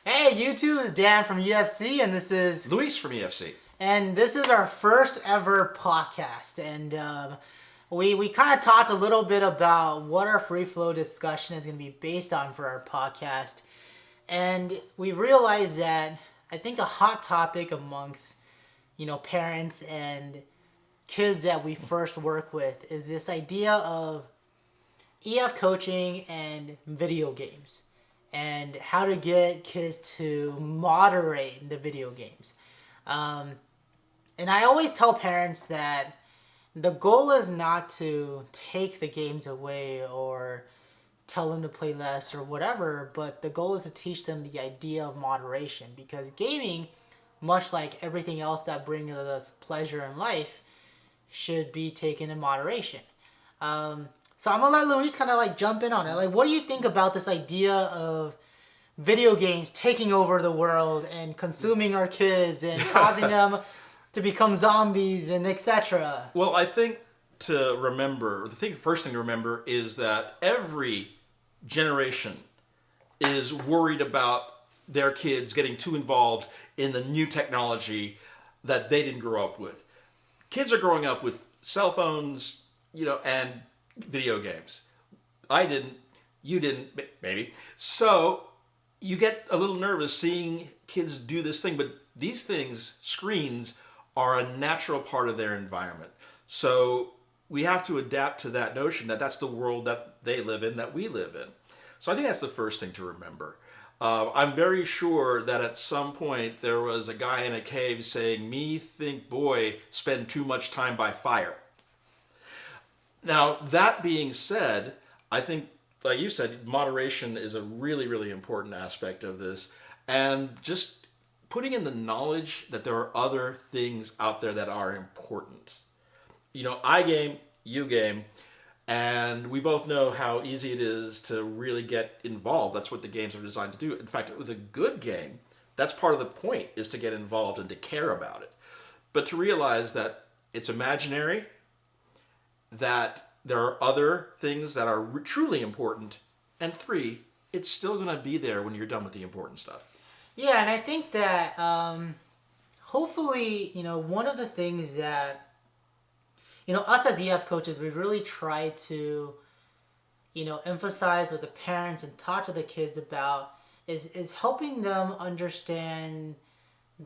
Hey, YouTube, is Dan from UFC, and Luis from EFC. this is our first ever podcast, and we kind of talked a little bit about what our free flow discussion is going to be based on for our podcast, and we realized that I think a hot topic amongst parents and kids that we first work with is this idea of EF coaching and video games and how to get kids to moderate the video games. Um, and I always tell parents that the goal is not to take the games away or tell them to play less or whatever, but the goal is to teach them the idea of moderation because gaming, much like everything else that brings us pleasure in life, should be taken in moderation. So I'm gonna let Luis kind of like jump in on it. Like, what do you think about this idea of video games taking over the world and consuming our kids and causing them to become zombies and etc.? Well, I think the first thing to remember is that every generation is worried about their kids getting too involved in the new technology that they didn't grow up with. Kids are growing up with cell phones, and video games. I didn't, you didn't, maybe. So you get a little nervous seeing kids do this thing, but these things, screens, are a natural part of their environment. So we have to adapt to that notion that that's the world that they live in, that we live in. So I think that's the first thing to remember. I'm very sure that at some point there was a guy in a cave saying, "Me think boy spend too much time by fire." Now, that being said, I think, like you said, moderation is a really, really important aspect of this. And just putting in the knowledge that there are other things out there that are important. I game, you game, and we both know how easy it is to really get involved. That's what the games are designed to do. In fact, with a good game, that's part of the point, is to get involved and to care about it. But to realize that it's imaginary, that there are other things that are truly important, and three, it's still going to be there when you're done with the important stuff. Yeah, and I think that hopefully, one of the things that, us as EF coaches, we really try to, emphasize with the parents and talk to the kids about is helping them understand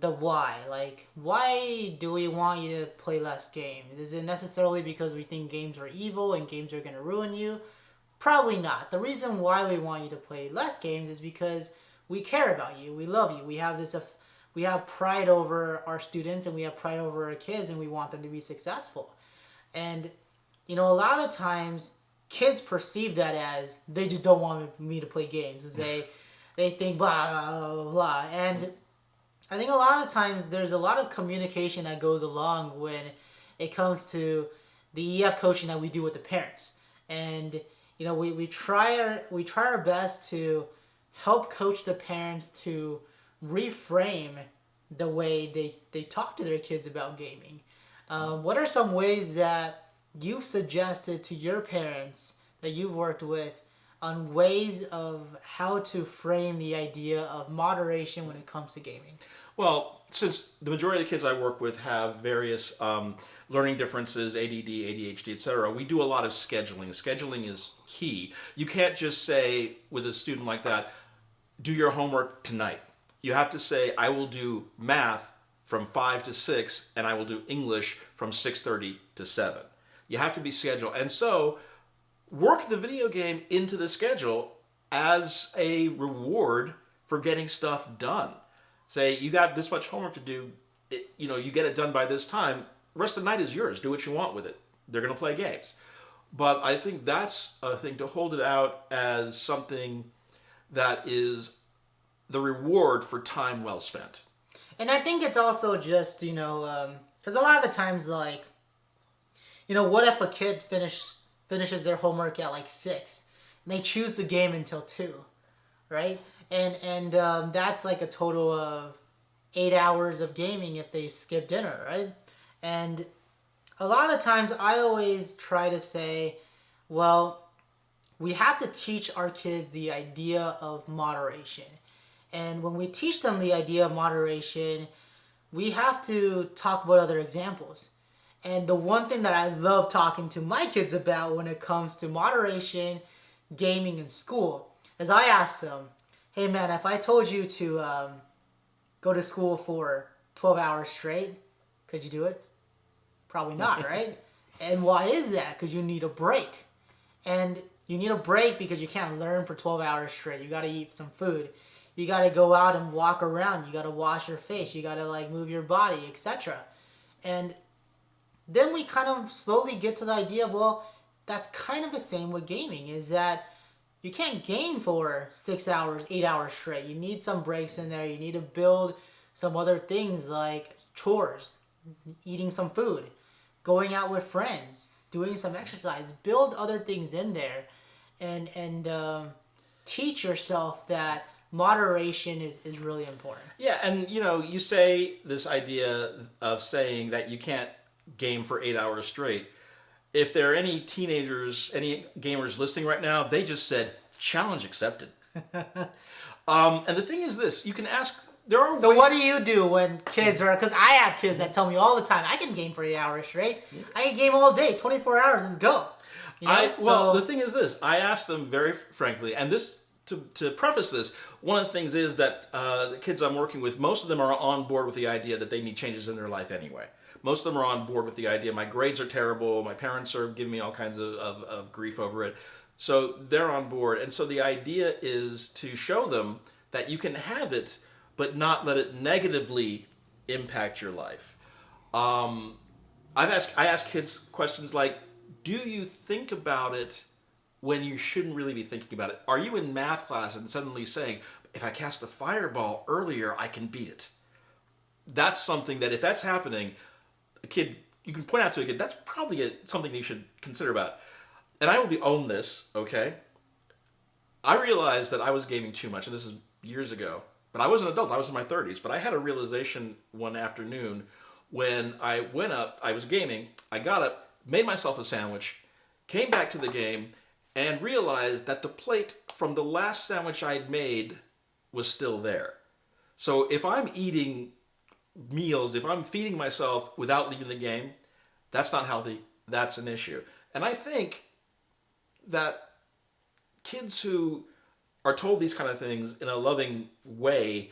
the why. Like, why do we want you to play less games? Is it necessarily because we think games are evil and games are going to ruin you? Probably not. The reason why we want you to play less games is because we care about you. We love you. We have pride over our students and we have pride over our kids and we want them to be successful. And a lot of the times kids perceive that as they just don't want me to play games. They think blah blah blah blah. And I think a lot of times there's a lot of communication that goes along when it comes to the EF coaching that we do with the parents. And we try our best to help coach the parents to reframe the way they talk to their kids about gaming. What are some ways that you've suggested to your parents that you've worked with on ways of how to frame the idea of moderation when it comes to gaming? Well, since the majority of the kids I work with have various learning differences, ADD, ADHD, etc., we do a lot of scheduling. Scheduling is key. You can't just say with a student like that, do your homework tonight. You have to say, I will do math from 5 to 6, and I will do English from 6:30 to 7. You have to be scheduled. And so work the video game into the schedule as a reward for getting stuff done. Say, you got this much homework to do, you get it done by this time. The rest of the night is yours. Do what you want with it. They're going to play games. But I think that's a thing, to hold it out as something that is the reward for time well spent. And I think it's also just, because a lot of the times, like, what if a kid finishes their homework at like 6 and they choose the game until 2, right? And that's like a total of 8 hours of gaming if they skip dinner, right? And a lot of the times I always try to say, well, we have to teach our kids the idea of moderation. And when we teach them the idea of moderation, we have to talk about other examples. And the one thing that I love talking to my kids about when it comes to moderation, gaming, and school is I ask them, hey man, if I told you to go to school for 12 hours straight, could you do it? Probably not, right? And why is that? Because you need a break. And you need a break because you can't learn for 12 hours straight. You got to eat some food. You got to go out and walk around. You got to wash your face. You got to like move your body, etc. And then we kind of slowly get to the idea of, well, that's kind of the same with gaming, is that you can't game for 6 hours, 8 hours straight. You need some breaks in there. You need to build some other things like chores, eating some food, going out with friends, doing some exercise. Build other things in there, and teach yourself that moderation is really important. Yeah, and you say this idea of saying that you can't game for 8 hours straight. If there are any teenagers, any gamers listening right now, they just said, challenge accepted. And the thing is this, you can ask, there are So ways... what do you do when kids are, because I have kids that tell me all the time, I can game for 8 hours straight. I can game all day, 24 hours, let's go. Well, the thing is this, I asked them very frankly, and this, to preface this, one of the things is that the kids I'm working with, most of them are on board with the idea that they need changes in their life anyway. Most of them are on board with the idea, my grades are terrible, my parents are giving me all kinds of grief over it. So they're on board. And so the idea is to show them that you can have it, but not let it negatively impact your life. I ask kids questions like, do you think about it when you shouldn't really be thinking about it? Are you in math class and suddenly saying, if I cast a fireball earlier, I can beat it? That's something that if that's happening, a kid, you can point out to a kid, that's probably something you should consider about. And I will own this, okay? I realized that I was gaming too much, and this is years ago, but I was an adult, I was in my 30s, but I had a realization one afternoon when I went up, I was gaming, I got up, made myself a sandwich, came back to the game, and realized that the plate from the last sandwich I'd made was still there. So if I'm eating meals, if I'm feeding myself without leaving the game, that's not healthy. That's an issue. And I think that kids who are told these kind of things in a loving way,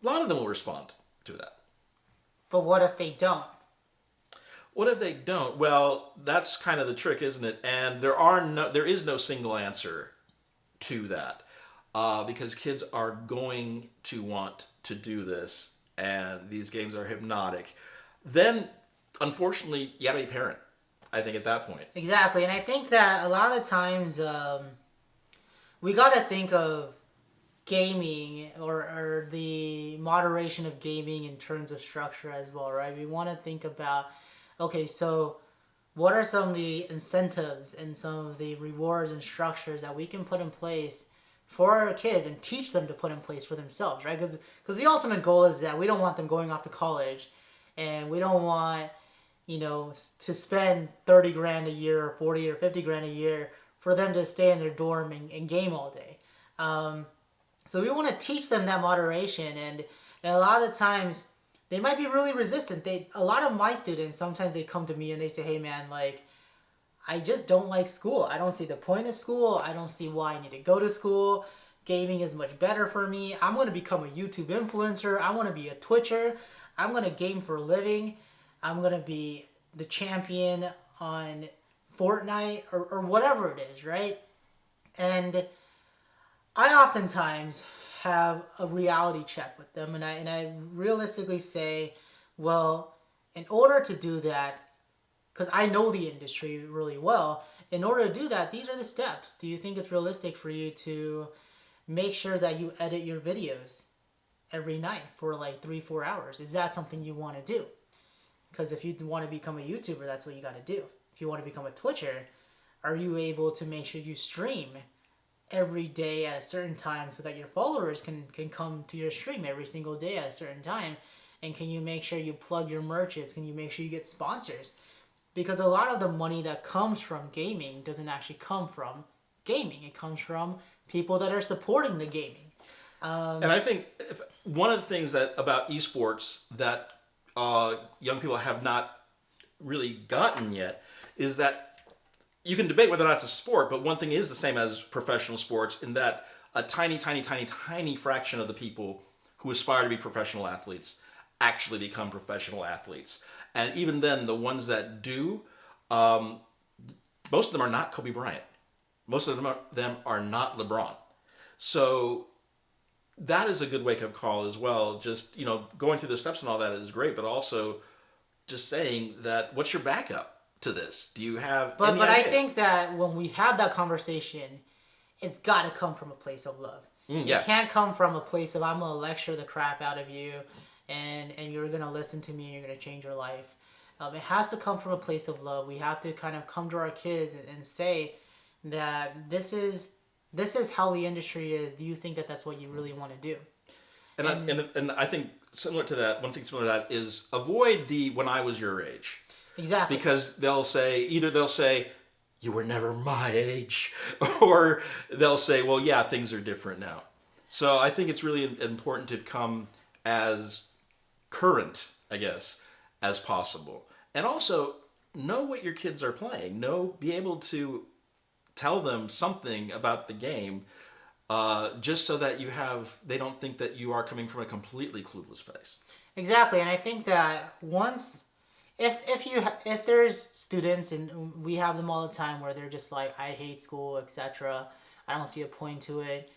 a lot of them will respond to that. But what if they don't? What if they don't? Well, that's kind of the trick, isn't it? And there is no single answer to that, because kids are going to want to do this, and these games are hypnotic. Then, unfortunately, you gotta be a parent, I think, at that point. Exactly, and I think that a lot of the times we got to think of gaming or the moderation of gaming in terms of structure as well, right? We want to think about, okay, so what are some of the incentives and some of the rewards and structures that we can put in place for our kids and teach them to put in place for themselves, right? Because the ultimate goal is that we don't want them going off to college, and we don't want, to spend 30 grand a year or 40 or 50 grand a year for them to stay in their dorm and game all day. So we want to teach them that moderation, and a lot of the times they might be really resistant. A lot of my students, sometimes they come to me and they say, hey man, like, I just don't like school. I don't see the point of school. I don't see why I need to go to school. Gaming is much better for me. I'm going to become a YouTube influencer. I want to be a Twitcher. I'm going to game for a living. I'm going to be the champion on Fortnite or whatever it is, right? And I oftentimes have a reality check with them, and I realistically say, well, in order to do that, because I know the industry really well, in order to do that, these are the steps. Do you think it's realistic for you to make sure that you edit your videos every night for like 3-4 hours? Is that something you want to do? Because if you want to become a YouTuber, that's what you got to do. If you want to become a Twitcher, are you able to make sure you stream every day at a certain time so that your followers can come to your stream every single day at a certain time? And can you make sure you plug your merchants? Can you make sure you get sponsors? Because a lot of the money that comes from gaming doesn't actually come from gaming. It comes from people that are supporting the gaming. And I think one of the things that about esports that young people have not really gotten yet is that you can debate whether or not it's a sport, but one thing is the same as professional sports in that a tiny, tiny, tiny, tiny fraction of the people who aspire to be professional athletes actually become professional athletes. And even then, the ones that do, most of them are not Kobe Bryant. Most of them are not LeBron. So that is a good wake-up call as well. Just, going through the steps and all that is great, but also just saying that what's your backup to this? Do you have But any I idea? think that when we have that conversation, it's got to come from a place of love. Yeah. It can't come from a place of I'm gonna lecture the crap out of you, and you're gonna listen to me, and you're gonna change your life. It has to come from a place of love. We have to kind of come to our kids and say that this is how the industry is. Do you think that that's what you really want to do? And I think similar to that, one thing similar to that is avoid the when I was your age. Exactly. Because they'll say, you were never my age, or they'll say, well, yeah, things are different now. So I think it's really important to come as current, I guess, as possible. And also know what your kids are playing. Be able to tell them something about the game, just so that they don't think that you are coming from a completely clueless place. Exactly, and I think that once, if there's students, and we have them all the time, where they're just like, I hate school, etc. I don't see a point to it.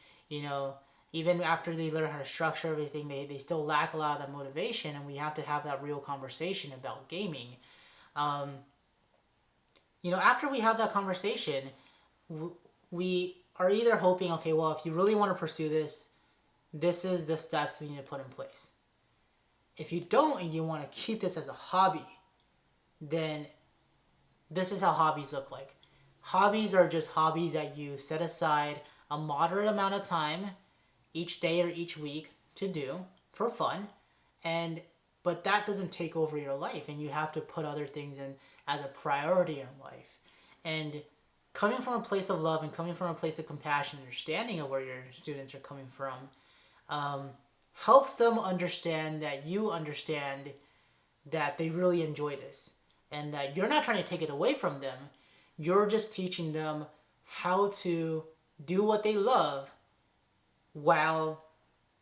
Even after they learn how to structure everything, they still lack a lot of that motivation, and we have to have that real conversation about gaming. After we have that conversation, we are either hoping, okay, well, if you really want to pursue this, this is the steps we need to put in place. If you don't and you want to keep this as a hobby, then this is how hobbies look like. Hobbies are just hobbies that you set aside a moderate amount of time each day or each week to do for fun, but that doesn't take over your life, and you have to put other things in as a priority in life. And coming from a place of love and coming from a place of compassion, understanding of where your students are coming from, helps them understand that you understand that they really enjoy this, and that you're not trying to take it away from them. You're just teaching them how to do what they love while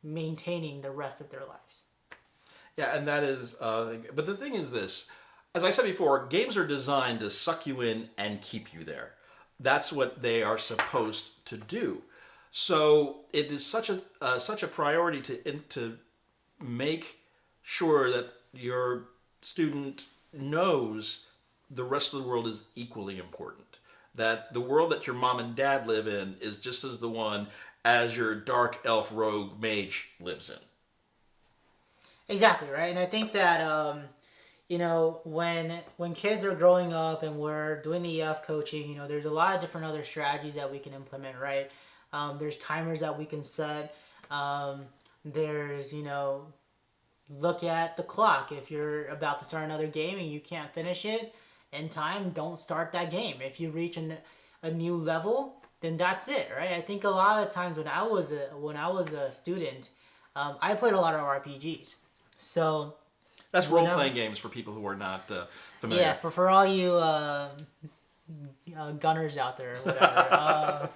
maintaining the rest of their lives. Yeah, and that is, but the thing is this, as I said before, games are designed to suck you in and keep you there. That's what they are supposed to do. So it is such a priority to make sure that your student knows the rest of the world is equally important. That the world that your mom and dad live in is just as the one as your dark elf rogue mage lives in. Exactly, right? And I think that when kids are growing up and we're doing the EF coaching, there's a lot of different other strategies that we can implement, right? There's timers that we can set. There's, look at the clock. If you're about to start another game and you can't finish it in time, don't start that game. If you reach a new level, then that's it, right? I think a lot of the times when I was a student, I played a lot of RPGs. So that's role-playing games for people who are not familiar. Yeah, for all you gunners out there, whatever.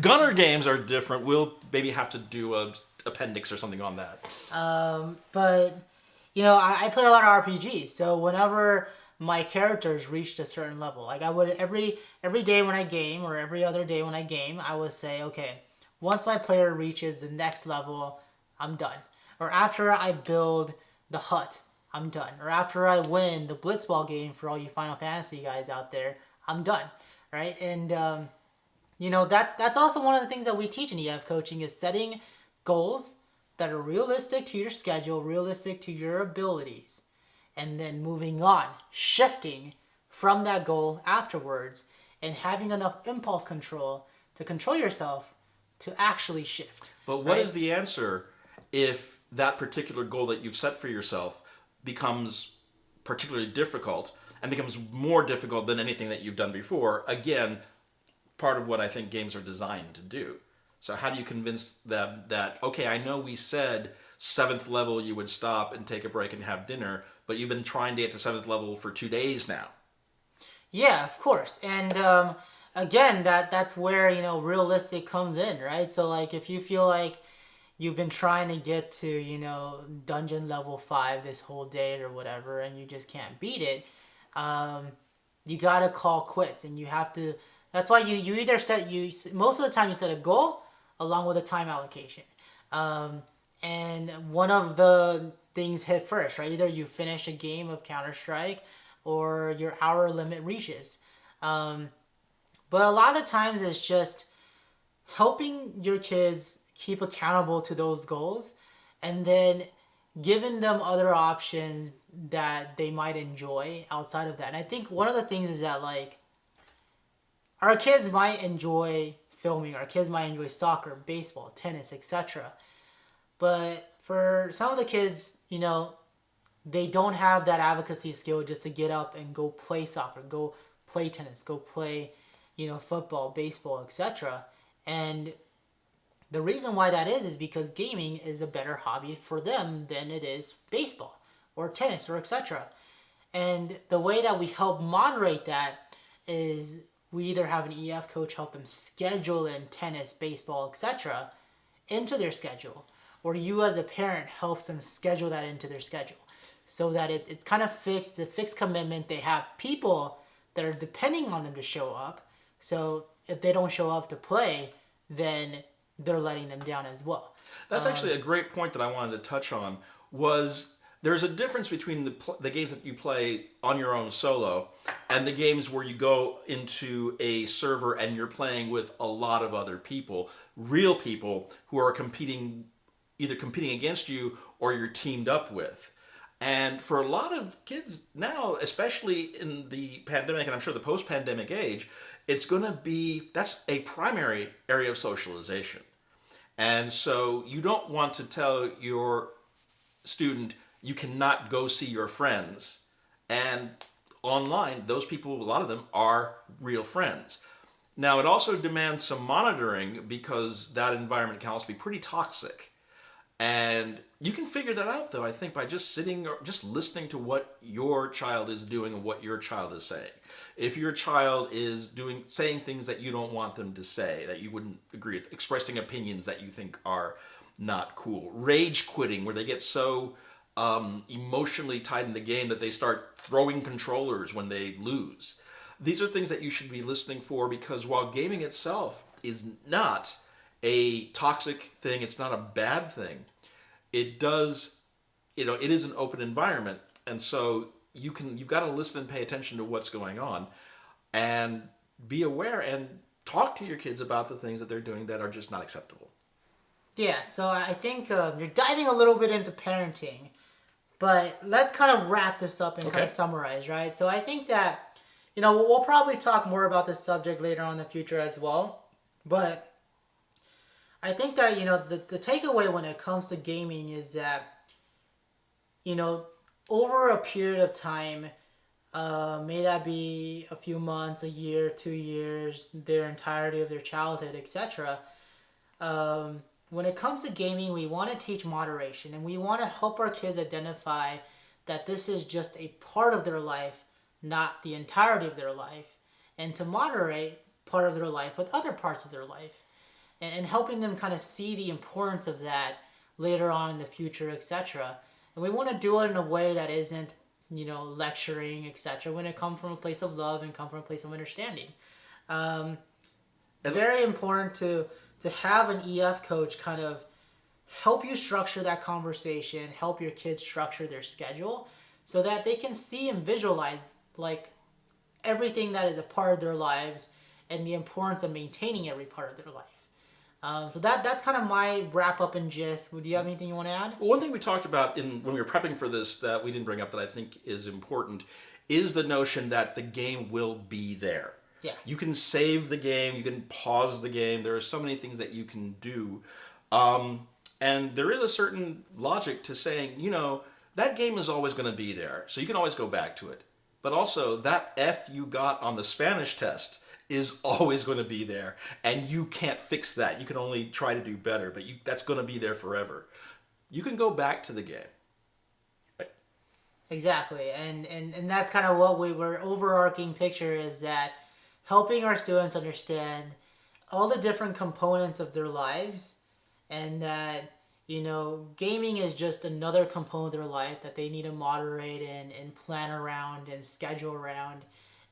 Gunner games are different. We'll maybe have to do a appendix or something on that. But I played a lot of RPGs. So whenever my characters reached a certain level, like I would every day when I game, or every other day when I game, I would say, okay, once my player reaches the next level, I'm done. Or after I build the hut, I'm done. Or after I win the Blitzball game, for all you Final Fantasy guys out there, I'm done, right? And that's also one of the things that we teach in EF coaching, is setting goals that are realistic to your schedule, realistic to your abilities, and then moving on, shifting from that goal afterwards, and having enough impulse control to control yourself to actually shift. But what is the answer if that particular goal that you've set for yourself becomes particularly difficult, and becomes more difficult than anything that you've done before? Again, part of what I think games are designed to do. So how do you convince them that, okay, I know we said seventh level you would stop and take a break and have dinner, but you've been trying to get to seventh level for 2 days now. Yeah, of course. And again, that's where, realistic comes in, right? So like if you feel like you've been trying to get to, dungeon level 5 this whole day or whatever, and you just can't beat it, you gotta call quits, and you have to. That's why you either set you most of the time you set a goal along with a time allocation, and one of the things hit first, right? Either you finish a game of Counter Strike, or your hour limit reaches. But a lot of the times it's just helping your kids keep accountable to those goals, and then giving them other options that they might enjoy outside of that. And I think one of the things is that, like, our kids might enjoy filming, our kids might enjoy soccer, baseball, tennis, etc. But for some of the kids, they don't have that advocacy skill just to get up and go play soccer, go play tennis, go play, football, baseball, etc. And the reason why that is because gaming is a better hobby for them than it is baseball or tennis or etc. And the way that we help moderate that is we either have an EF coach help them schedule in tennis, baseball, etc. into their schedule, or you as a parent helps them schedule that into their schedule, so that it's kind of fixed, the fixed commitment. They have people that are depending on them to show up. So if they don't show up to play, then they're letting them down as well. That's actually a great point that I wanted to touch on. Was there's a difference between the games that you play on your own solo and the games where you go into a server and you're playing with a lot of other people, real people who are either competing against you or you're teamed up with. And for a lot of kids now, especially in the pandemic, and I'm sure the post-pandemic age, that's a primary area of socialization. And so you don't want to tell your student, you cannot go see your friends. And online, those people, a lot of them are real friends. Now, it also demands some monitoring because that environment can also be pretty toxic. And you can figure that out, though, I think, by just sitting or just listening to what your child is doing and what your child is saying. If your child is saying things that you don't want them to say, that you wouldn't agree with, expressing opinions that you think are not cool, rage quitting, where they get so emotionally tied in the game that they start throwing controllers when they lose. These are things that you should be listening for, because while gaming itself is not a toxic thing, it's not a bad thing, it is an open environment, and so you've got to listen and pay attention to what's going on and be aware and talk to your kids about the things that they're doing that are just not acceptable. Yeah, so I think you're diving a little bit into parenting, but let's kind of wrap this up and kind of summarize, right? So I think that, we'll probably talk more about this subject later on in the future as well, but I think that, the takeaway when it comes to gaming is that, over a period of time, may that be a few months, a year, 2 years, their entirety of their childhood, etc. When it comes to gaming, we want to teach moderation, and we want to help our kids identify that this is just a part of their life, not the entirety of their life, and to moderate part of their life with other parts of their life, and helping them kind of see the importance of that later on in the future, etc. And we want to do it in a way that isn't, lecturing, etc. When it comes from a place of love and come from a place of understanding. It's very important to have an EF coach kind of help you structure that conversation, help your kids structure their schedule, so that they can see and visualize like everything that is a part of their lives and the importance of maintaining every part of their life. So that's kind of my wrap up and gist. Do you have anything you want to add? Well, one thing we talked about when we were prepping for this that we didn't bring up that I think is important is the notion that the game will be there. Yeah. You can save the game, you can pause the game. There are so many things that you can do. And there is a certain logic to saying, that game is always going to be there. So you can always go back to it. But also, that F you got on the Spanish test is always going to be there, and you can't fix that. You can only try to do better, but that's going to be there forever. You can go back to the game. Right? Exactly, and that's kind of what we were overarching picture is that helping our students understand all the different components of their lives, and that gaming is just another component of their life that they need to moderate and plan around and schedule around,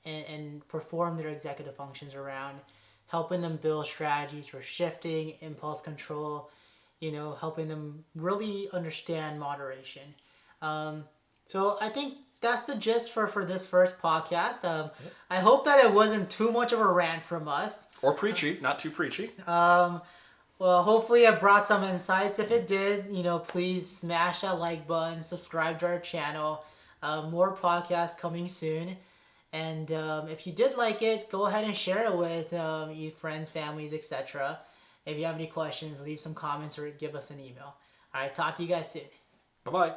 and perform their executive functions around, helping them build strategies for shifting, impulse control, helping them really understand moderation. So I think that's the gist for this first podcast. I hope that it wasn't too much of a rant from us. Or preachy, not too preachy. Well, hopefully it brought some insights. If it did, please smash that like button, subscribe to our channel. More podcasts coming soon. And if you did like it, go ahead and share it with your friends, families, etc. If you have any questions, leave some comments or give us an email. All right, talk to you guys soon. Bye-bye.